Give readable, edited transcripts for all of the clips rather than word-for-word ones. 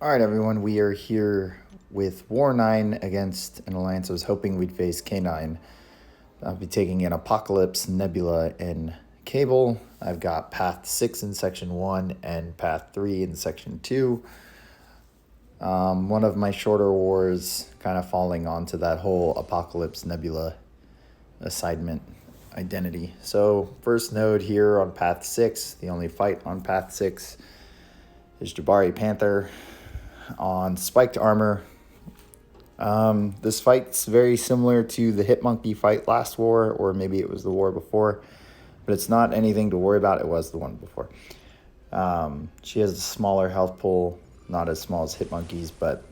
All right, everyone, we are here with War 9 against an alliance I was hoping we'd face K9. I'll be taking in Apocalypse, Nebula, and Cable. I've got Path 6 in Section 1 and Path 3 in Section 2. One of my shorter wars kind of falling onto that whole Apocalypse, Nebula assignment identity. So first node here on Path 6, the only fight on Path 6 is Jabari Panther on spiked armor. This fight's very similar to the Hit Monkey fight last war, or maybe it was the war before, but it's not anything to worry about. It was the one before. She has a smaller health pool, not as small as Hit Monkey's, but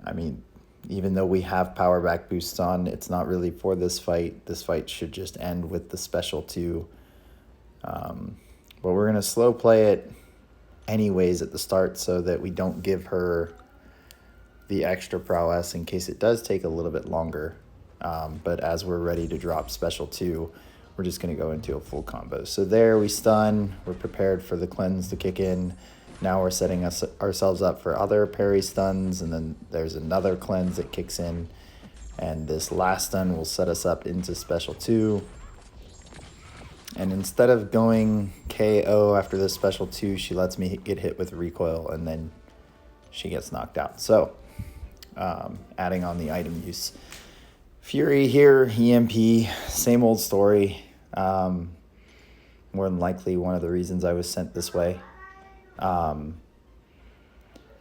I mean, even though we have power back boosts on, it's not really for this fight. This fight should just end with the special 2. But we're going to slow play it anyways at the start so that we don't give her the extra prowess in case it does take a little bit longer. But as we're ready to drop special 2, we're just going to go into a full combo. So there we stun. We're prepared for the cleanse to kick in. Now we're setting ourselves up for other parry stuns, and then there's another cleanse that kicks in. And this last stun will set us up into special 2. And instead of going KO after this special 2, she lets me get hit with recoil, and then she gets knocked out. So, adding on the item use. Fury here, EMP, same old story. More than likely one of the reasons I was sent this way.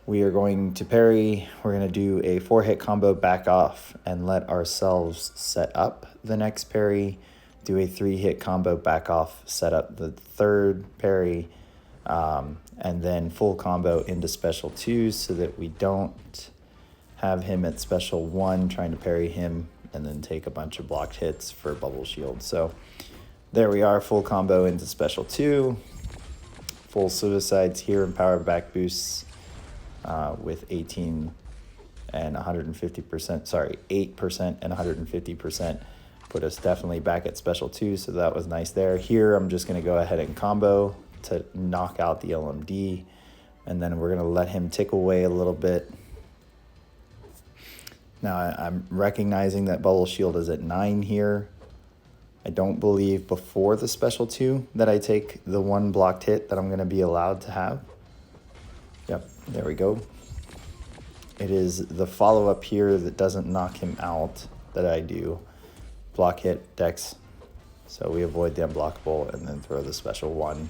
We are going to parry. We're going to do a 4-hit combo back off and let ourselves set up the next parry. Do a 3-hit combo back off, set up the third parry, and then full combo into special 2 so that we don't have him at special 1 trying to parry him and then take a bunch of blocked hits for bubble shield. So there we are, full combo into special 2. Full suicides here and power back boosts with 18 and 150%, sorry, 8% and 150%. Put us definitely back at special 2, so that was nice there. Here, I'm just going to go ahead and combo to knock out the LMD, and then we're going to let him tick away a little bit. Now, I'm recognizing that bubble shield is at 9 here. I don't believe before the special 2 that I take the 1 blocked hit that I'm going to be allowed to have. Yep, there we go. It is the follow-up here that doesn't knock him out that I do. Block hit, dex, so we avoid the unblockable and then throw the special 1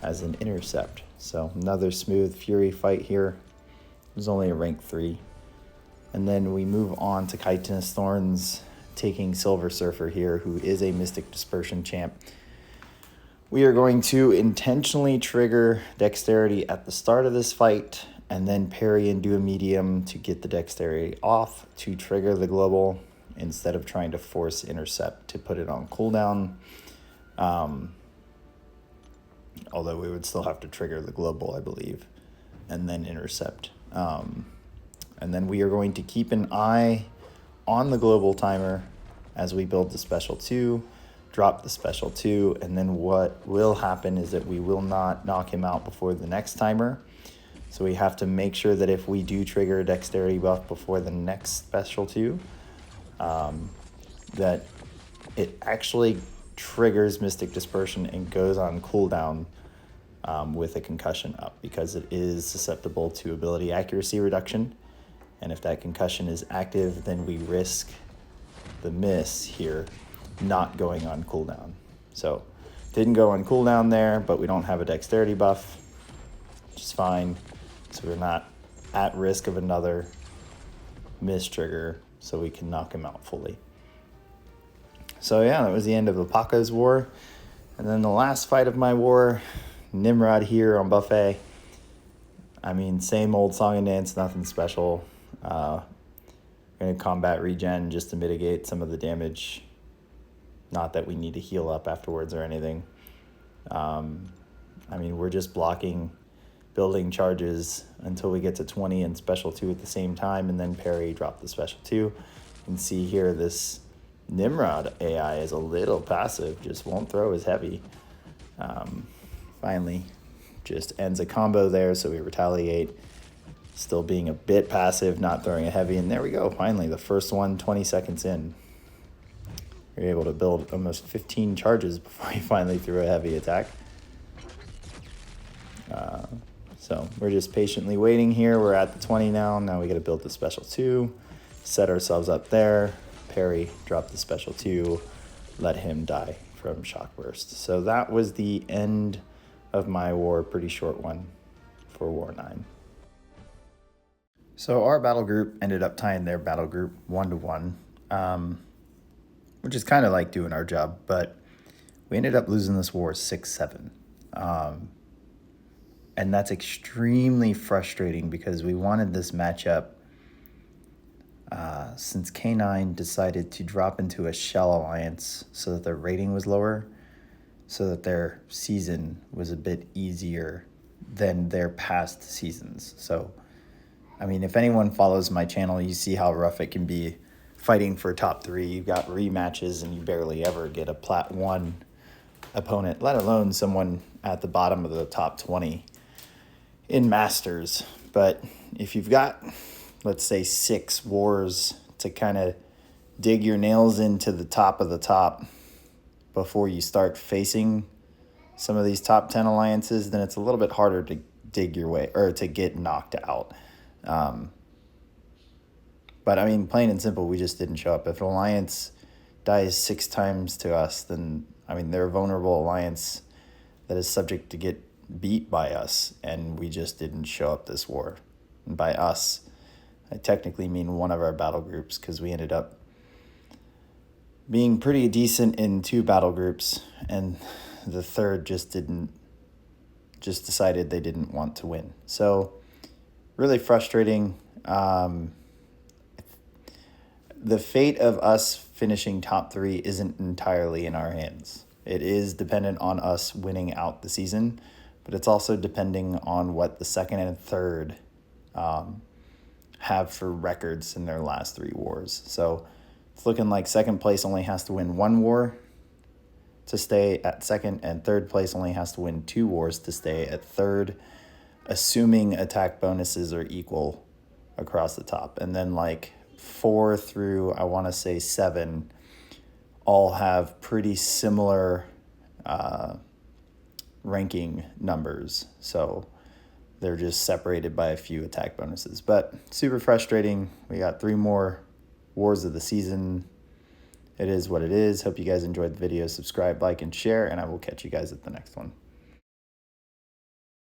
as an intercept. So another smooth Fury fight here. It was only a rank 3. And then we move on to Chitinous Thorns, taking Silver Surfer here, who is a Mystic Dispersion champ. We are going to intentionally trigger Dexterity at the start of this fight, and then parry and do a medium to get the Dexterity off to trigger the global, instead of trying to force intercept to put it on cooldown. Although we would still have to trigger the global, I believe, and then intercept. And then we are going to keep an eye on the global timer as we build the special 2, drop the special 2, and then what will happen is that we will not knock him out before the next timer. So we have to make sure that if we do trigger a dexterity buff before the next special 2, that it actually triggers Mystic Dispersion and goes on cooldown with a concussion up, because it is susceptible to ability accuracy reduction. And if that concussion is active, then we risk the miss here not going on cooldown. So didn't go on cooldown there, but we don't have a dexterity buff, which is fine. So we're not at risk of another miss trigger, so we can knock him out fully. So yeah, that was the end of Apaka's war. And then the last fight of my war, Nimrod here on Buffet. I mean, same old song and dance, nothing special. Going to combat regen just to mitigate some of the damage. Not that we need to heal up afterwards or anything. I mean, we're just blocking, building charges until we get to 20 and special 2 at the same time, and then parry, drop the special 2. You can see here this Nimrod AI is a little passive, just won't throw as heavy. Finally, just ends a combo there, so we retaliate. Still being a bit passive, not throwing a heavy. And there we go. Finally, the first one 20 seconds in. You're able to build almost 15 charges before you finally threw a heavy attack. So we're just patiently waiting here. We're at the 20 now. Now we got to build the special 2. Set ourselves up there. Parry, drop the special 2. Let him die from shock burst. So that was the end of my war. Pretty short one for War 9. So our battle group ended up tying their battle group 1-1, which is kind of like doing our job, but we ended up losing this war 6-7. And that's extremely frustrating because we wanted this matchup since K9 decided to drop into a shell alliance so that their rating was lower, so that their season was a bit easier than their past seasons. So I mean, if anyone follows my channel, you see how rough it can be fighting for top 3. You've got rematches and you barely ever get a Plat 1 opponent, let alone someone at the bottom of the top 20 in Masters. But if you've got, let's say, 6 wars to kind of dig your nails into the top of the top before you start facing some of these top 10 alliances, then it's a little bit harder to dig your way or to get knocked out. But I mean, plain and simple, we just didn't show up. If an alliance dies 6 times to us, then I mean, they're a vulnerable alliance that is subject to get beat by us, and we just didn't show up this war. And by us, I technically mean one of our battle groups, because we ended up being pretty decent in 2 battle groups, and the third just decided they didn't want to win. So really frustrating. The fate of us finishing top 3 isn't entirely in our hands. It is dependent on us winning out the season, but it's also depending on what the second and third have for records in their last 3 wars. So it's looking like second place only has to win 1 war to stay at second, and third place only has to win 2 wars to stay at third, assuming attack bonuses are equal across the top. And then like 4 through, I want to say 7, all have pretty similar ranking numbers. So they're just separated by a few attack bonuses. But super frustrating. We got 3 more wars of the season. It is what it is. Hope you guys enjoyed the video. Subscribe, like, and share, and I will catch you guys at the next one.